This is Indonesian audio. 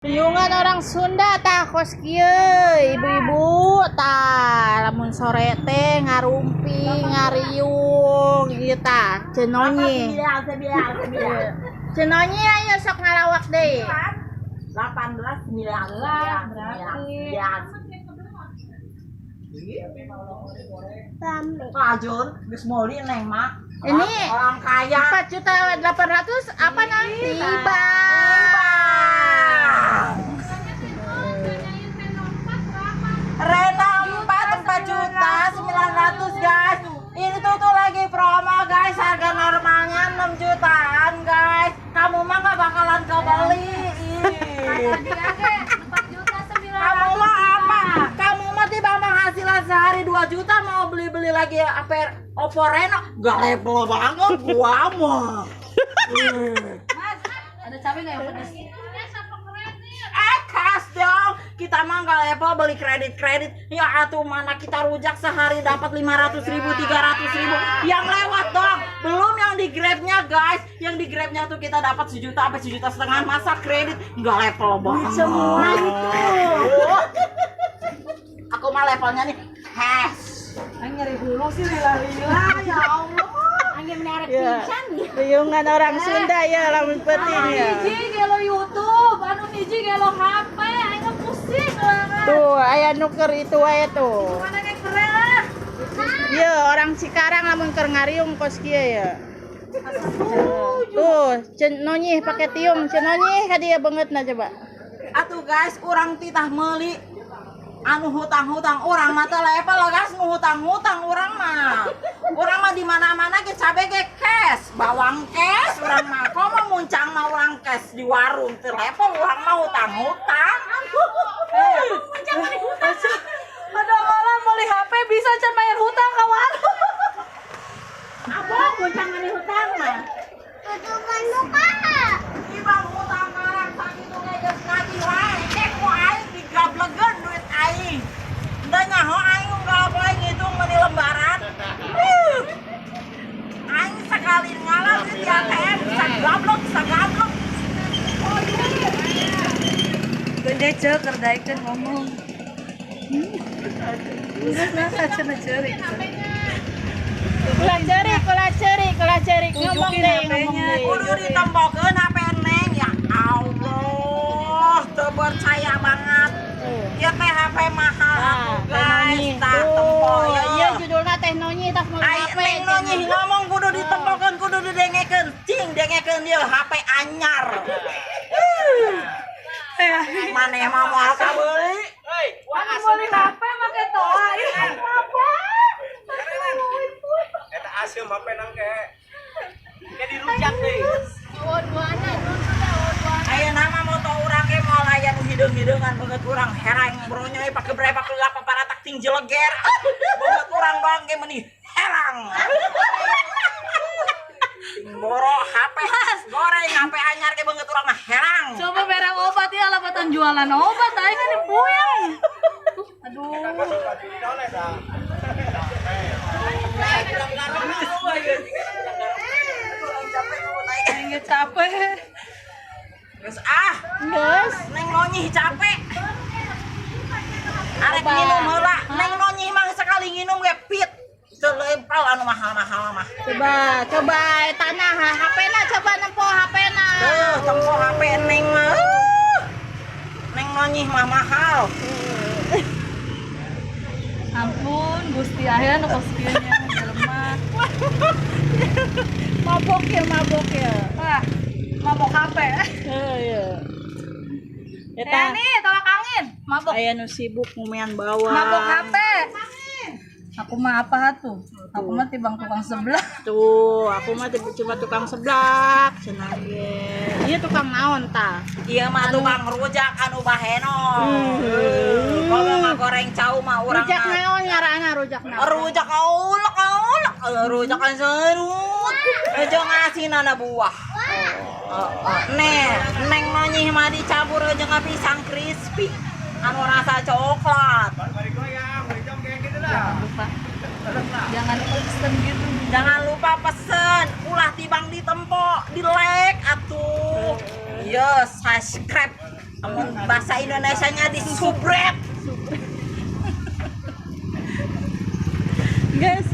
Riungan orang Sunda tah kos kieu, ibu-ibu tah lamun sore teh ngarumpi, ngariung ieu tah cenonyi. Cenonyi ayo sok ngalawak deui. 18 19 Kajun, geus meuli neng mah. Ini Orang kaya. 4.800.000 apa nanti? Tiba. Rena 4 juta 900 guys. Ini tuh lagi promo guys, harga normalnya 6 jutaan guys. Kamu mah gak bakalan kebeli. Kamu mah apa? Kamu mah tiba penghasilan sehari 2 juta mau beli-beli lagi apa Oppo Reno? Gak level banget gua mah. Ada cabai nggak yang pedas? Kas dong, kita mah nggak level beli kredit ya atuh mana kita rujak sehari dapat 500.000 300.000 yang lewat dong, belum yang di grabnya guys, yang di grabnya tuh kita dapat 1 juta sampai 1,5 juta masa kredit nggak level banget Semua itu. Aku mah levelnya nih hash. Nyeri dulu sih lila-lila ya Allah. Angin menarik pisan. Riungan orang Sunda ya lamun penting ya. Hiji gelo YouTube, anu hiji gelo HP, aing pusing lah. Tuh, aya nuker itu wae tuh. Mana yang keren? Iya, orang Cikarang lamun keur ngariung kos kieu ya. Tuh, cenonyih pakai tiung, cenonyih ka dia beungeutna coba. Atuh guys, orang titah meuli anu hutang-hutang orang mah teh level guys, nu hutang-hutang orang mah di mana-mana ge cabe ge cash, bawang cash orang mah komo muncang mah orang cash di warung teh level orang mah hutang-hutang. Muncang mah hutang. Ada malah beli HP bisa can bayar hutang ka warung. Apa muncang mah hutang mah? Tutupan lupa. Ibang hutang karang sakitu ge geus ngaji wae, cek ku aing digablegeun duit aing. Da nyaho aing unggal poe ngitung meuni lembaran. Aing sekali ngalah duit di ATM sagablok. Gede cek kerdaikeun ngomong. Geus nasa cenah ceurik. Kula cerik ngomong Tunjukin deh, HP-nya. ngomong deh. Kudu ditembokeun HP Neng ya Allah, teu percaya banget. Ieu teh HP mahal atuh guys, tah tempok Tuh, ya. iya judulna teh nonyi tas meuli Ai HP. Neng nonyi ngomong kudu ditembokeun, kudu didengekeun. Cing dengekeun ieu HP anyar. Maneh mah moal kabeuli. Anu beli HP make toa. Eta asem HP nang ke dirujak deui. Ayeuna mah moto urang ge moal aya nu hideung-hideungan beungeut urang herang bronyoy pake brepak lapa paratak ting jeleger. Beungeut urang doang ge meuni herang. Ting boro HP goreng HP anyar ge beungeut urang mah herang. Coba merek obat ya lapatan jualan obat aing kan puyeng. Aduh. Aing ge capek. Geus Geus. Neng nonyih capek. Arek nginum heula, Neng nonyih mah sekali nginum ge pit. Teu lempal anu mahal-mahal mah. Coba tanah HP-na coba nempo HP-na. Tuh, tempo HP Neng mah. Neng nonyih mah mahal. Ampun, Gusti aya nu kos kieu nya jelema. Mabok ya. Ah, mabok HP. Iya. Ya nih, tolak angin. Mabok. Aya nu sibuk ngumean bawah. Mabok HP. Aku mah apa tuh? Aku mah tibang tukang sebelah. Tuh, aku mah cuma tukang seblak, cenah ge. Ieu tukang naon tah? Ieu mah tukang rujak anu bahenon. Kalau ngagoreng cau mah urang Rujak mah. naon ngaranna rujak naon? Rujak aulek. Rujak kan serut. Jeung asinana buah. Neng nonyih mah dicampur jeung pisang crispy anu rasa coklat. Bari goyang, bari jong kayak gitu lah. Jangan pesen gitu. Jangan lupa pesen, ulah tibang ditempo, di like atuh. Yes, subscribe. Amun bahasa Indonesianya disubret. Guys,